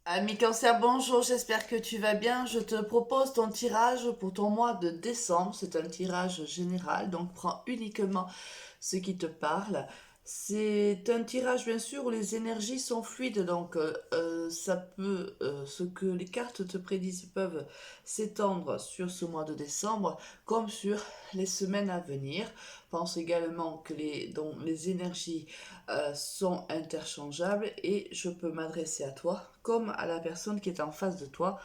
Ami Cancer, bonjour, j'espère que tu vas bien. Je te propose ton tirage pour ton mois de décembre. C'est un tirage général, donc prends uniquement ce qui te parle. C'est un tirage bien sûr où les énergies sont fluides, donc ce que les cartes te prédisent peuvent s'étendre sur ce mois de décembre comme sur les semaines à venir. Pense également que dont les énergies sont interchangeables et je peux m'adresser à toi comme à la personne qui est en face de toi.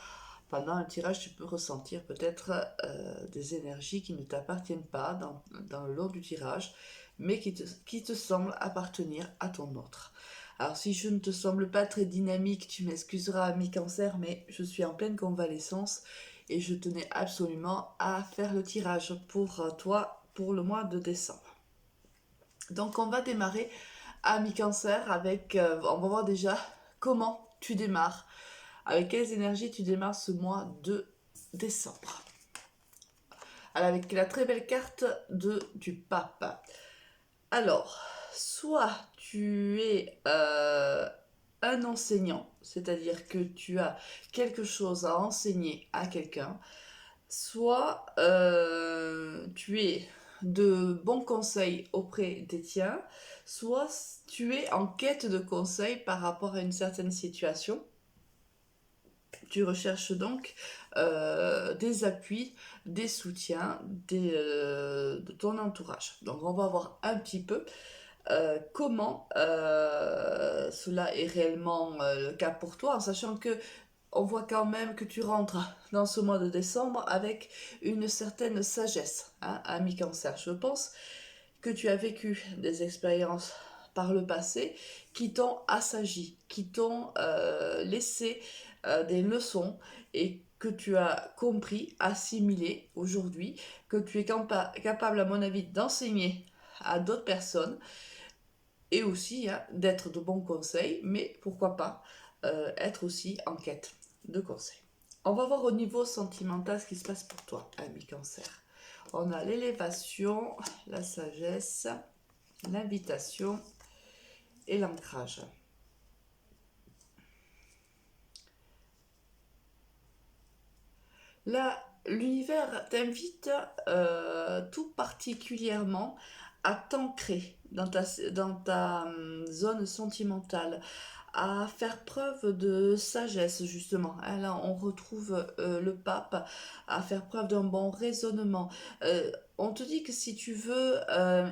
Pendant un tirage, tu peux ressentir peut-être des énergies qui ne t'appartiennent pas dans le long du tirage, mais qui te semblent appartenir à ton autre. Alors si je ne te semble pas très dynamique, tu m'excuseras, ami Cancer, mais je suis en pleine convalescence et je tenais absolument à faire le tirage pour toi pour le mois de décembre. Donc on va démarrer, ami Cancer, on va voir déjà comment tu démarres, avec quelles énergies tu démarres ce mois de décembre. Alors, avec la très belle carte du pape. Alors, soit tu es un enseignant, c'est-à-dire que tu as quelque chose à enseigner à quelqu'un, soit tu es de bons conseils auprès des tiens, soit tu es en quête de conseils par rapport à une certaine situation. Tu recherches donc des appuis, des soutiens de ton entourage. Donc on va voir un petit peu comment cela est réellement le cas pour toi, en sachant que on voit quand même que tu rentres dans ce mois de décembre avec une certaine sagesse, hein, ami Cancer. Je pense que tu as vécu des expériences par le passé qui t'ont assagi, qui t'ont laissé des leçons et que tu as compris, assimilé aujourd'hui, que tu es capable, à mon avis, d'enseigner à d'autres personnes et aussi hein, d'être de bons conseils, mais pourquoi pas être aussi en quête de conseils. On va voir au niveau sentimental ce qui se passe pour toi, ami Cancer. On a l'élévation, la sagesse, l'invitation et l'ancrage. Là, l'univers t'invite tout particulièrement à t'ancrer dans ta zone sentimentale, à faire preuve de sagesse justement. Hein, là, on retrouve le pape à faire preuve d'un bon raisonnement. On te dit que si tu veux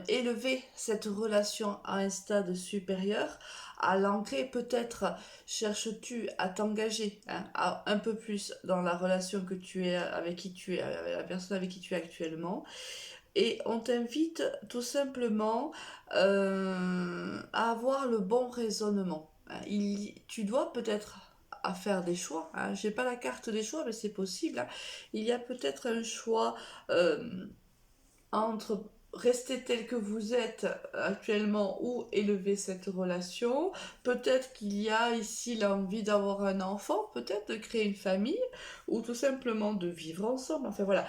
élever cette relation à un stade supérieur, à l'ancrer peut-être cherches-tu à t'engager hein, un peu plus dans la relation que tu es avec qui tu es, avec la personne avec qui tu es actuellement, et on t'invite tout simplement à avoir le bon raisonnement. Tu dois peut-être à faire des choix. Hein. J'ai pas la carte des choix, mais c'est possible. Hein. Il y a peut-être un choix entre rester tel que vous êtes actuellement ou élever cette relation. Peut-être qu'il y a ici l'envie d'avoir un enfant, peut-être de créer une famille ou tout simplement de vivre ensemble. Enfin voilà,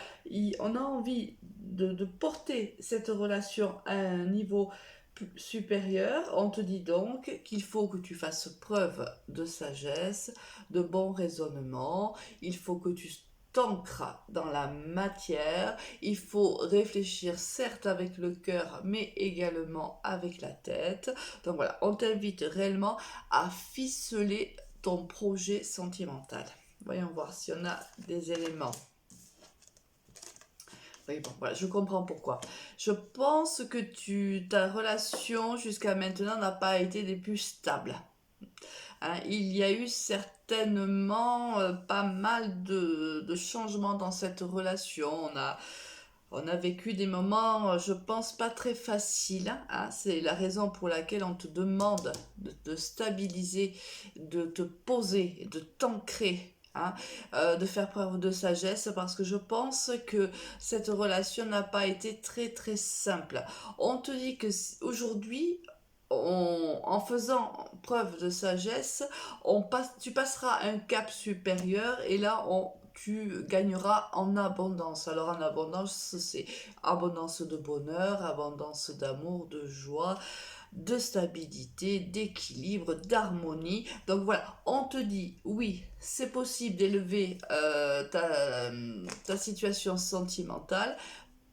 on a envie de porter cette relation à un niveau supérieur. On te dit donc qu'il faut que tu fasses preuve de sagesse, de bon raisonnement, il faut que tu t'ancres dans la matière, il faut réfléchir certes avec le cœur mais également avec la tête. Donc voilà, on t'invite réellement à ficeler ton projet sentimental. Voyons voir si on a des éléments. Oui, bon, voilà, je comprends pourquoi. Je pense que ta relation jusqu'à maintenant n'a pas été des plus stables. Hein, il y a eu certainement pas mal de changements dans cette relation. On a vécu des moments, je pense, pas très faciles. Hein. C'est la raison pour laquelle on te demande de te stabiliser, de te poser, de t'ancrer. Hein, de faire preuve de sagesse parce que je pense que cette relation n'a pas été très très simple. On te dit que aujourd'hui, en faisant preuve de sagesse, tu passeras un cap supérieur et là tu gagneras en abondance. Alors en abondance, c'est abondance de bonheur, abondance d'amour, de joie, de stabilité, d'équilibre, d'harmonie. Donc voilà, on te dit, oui, c'est possible d'élever ta situation sentimentale,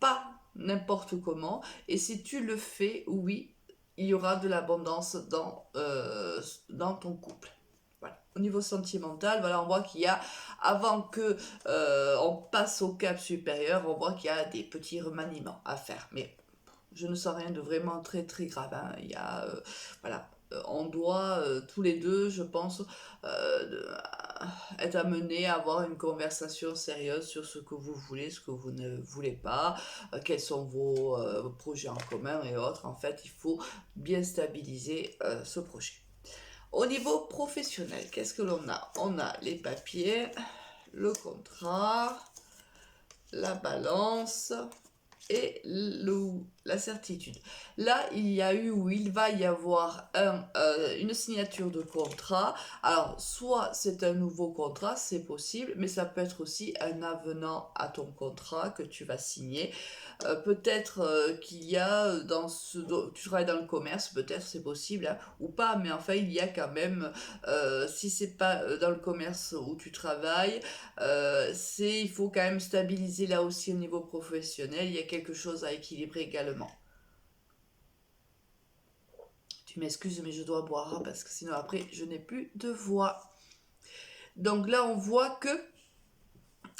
pas n'importe comment. Et si tu le fais, oui, il y aura de l'abondance dans ton couple. Voilà. Au niveau sentimental, voilà, on voit qu'il y a, avant que on passe au cap supérieur, on voit qu'il y a des petits remaniements à faire. Mais je ne sens rien de vraiment très très grave, hein. Il y a, voilà, on doit tous les deux, je pense, être amenés à avoir une conversation sérieuse sur ce que vous voulez, ce que vous ne voulez pas, quels sont vos projets en commun et autres. En fait, il faut bien stabiliser ce projet. Au niveau professionnel, qu'est-ce que l'on a? On a les papiers, le contrat, la balance et la certitude. Là, il y a eu ou il va y avoir une signature de contrat. Alors, soit c'est un nouveau contrat, c'est possible, mais ça peut être aussi un avenant à ton contrat que tu vas signer. Peut-être qu'il y a tu travailles dans le commerce, peut-être c'est possible, hein, ou pas, mais enfin il y a quand même, si c'est pas dans le commerce où tu travailles, il faut quand même stabiliser là aussi au niveau professionnel, il y a quelque chose à équilibrer également. Tu m'excuses, mais je dois boire, hein, parce que sinon après je n'ai plus de voix. Donc là on voit que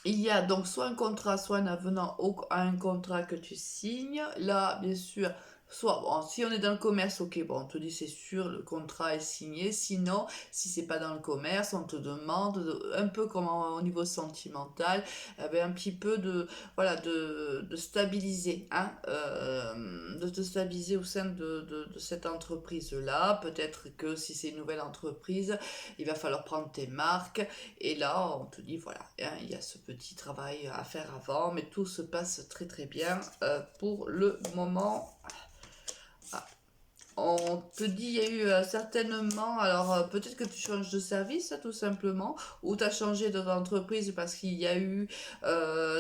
il y a donc soit un contrat, soit un avenant à un contrat que tu signes. Là, bien sûr, soit, bon, si on est dans le commerce, ok, bon, on te dit c'est sûr, le contrat est signé. Sinon, si c'est pas dans le commerce, on te demande, un peu comme au niveau sentimental, un petit peu voilà, de stabiliser, hein, de te stabiliser au sein de cette entreprise-là. Peut-être que si c'est une nouvelle entreprise, il va falloir prendre tes marques. Et là, on te dit, voilà, hein, il y a ce petit travail à faire avant, mais tout se passe très très bien pour le moment. Ah. On te dit, il y a eu certainement, alors peut-être que tu changes de service tout simplement, ou tu as changé d'entreprise parce qu'il y a eu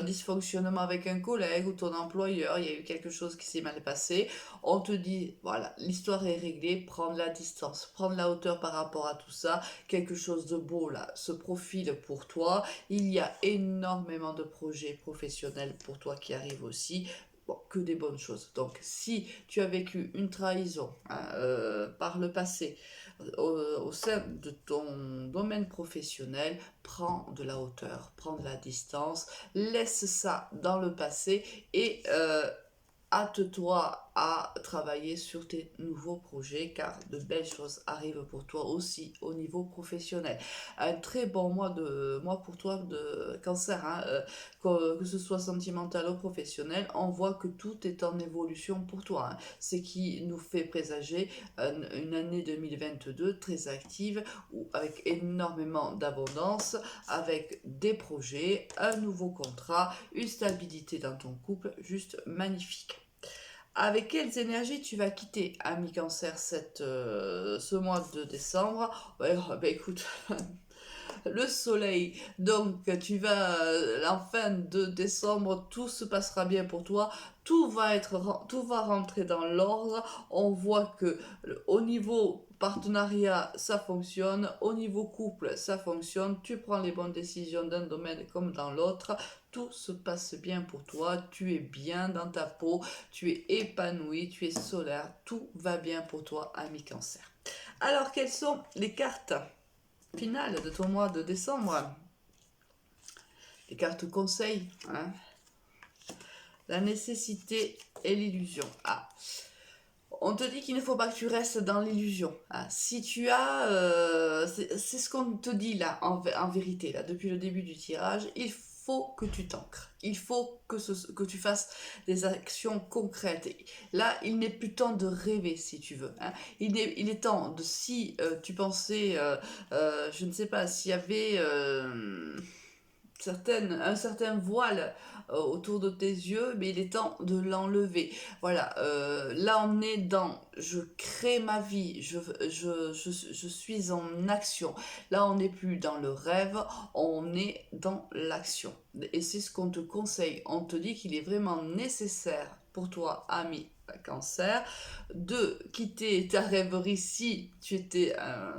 dysfonctionnement avec un collègue ou ton employeur, il y a eu quelque chose qui s'est mal passé. On te dit, voilà, l'histoire est réglée, prendre la distance, prendre la hauteur par rapport à tout ça, quelque chose de beau là se profile pour toi. Il y a énormément de projets professionnels pour toi qui arrivent aussi. Bon, que des bonnes choses. Donc, si tu as vécu une trahison, hein, par le passé au sein de ton domaine professionnel, prends de la hauteur, prends de la distance, laisse ça dans le passé et hâte-toi à travailler sur tes nouveaux projets car de belles choses arrivent pour toi aussi au niveau professionnel. Un très bon mois pour toi de cancer, hein, que ce soit sentimental ou professionnel, on voit que tout est en évolution pour toi, hein. Ce qui nous fait présager une année 2022 très active, avec énormément d'abondance, avec des projets, un nouveau contrat, une stabilité dans ton couple, juste magnifique. Avec quelles énergies tu vas quitter, ami Cancer, ce mois de décembre? Ouais, bah écoute, le soleil. Donc, tu vas, en fin de décembre, tout se passera bien pour toi. Tout va rentrer dans l'ordre. On voit que au niveau partenariat, ça fonctionne. Au niveau couple, ça fonctionne. Tu prends les bonnes décisions d'un domaine comme dans l'autre. Tout se passe bien pour toi. Tu es bien dans ta peau. Tu es épanoui. Tu es solaire. Tout va bien pour toi, ami Cancer. Alors, quelles sont les cartes finale de ton mois de décembre? Les cartes conseils, hein? La nécessité et l'illusion. Ah, on te dit qu'il ne faut pas que tu restes dans l'illusion. Ah, si tu as, c'est ce qu'on te dit là, en vérité, là, depuis le début du tirage, il faut que tu t'ancres. Il faut que tu fasses des actions concrètes. Là, il n'est plus temps de rêver, si tu veux, hein. Il est temps de, si tu pensais, je ne sais pas, s'il y avait un certain voile autour de tes yeux, mais il est temps de l'enlever. Voilà, là on est dans je crée ma vie, je suis en action. Là on n'est plus dans le rêve, on est dans l'action. Et c'est ce qu'on te conseille. On te dit qu'il est vraiment nécessaire pour toi, ami Cancer. 2, quitter ta rêverie si tu étais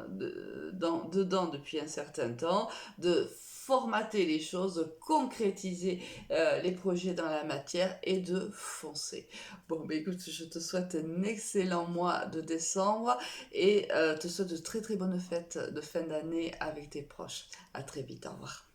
dedans depuis un certain temps. De formater les choses, concrétiser les projets dans la matière et de foncer. Bon, bah écoute, je te souhaite un excellent mois de décembre et te souhaite de très très bonnes fêtes de fin d'année avec tes proches. À très vite, au revoir.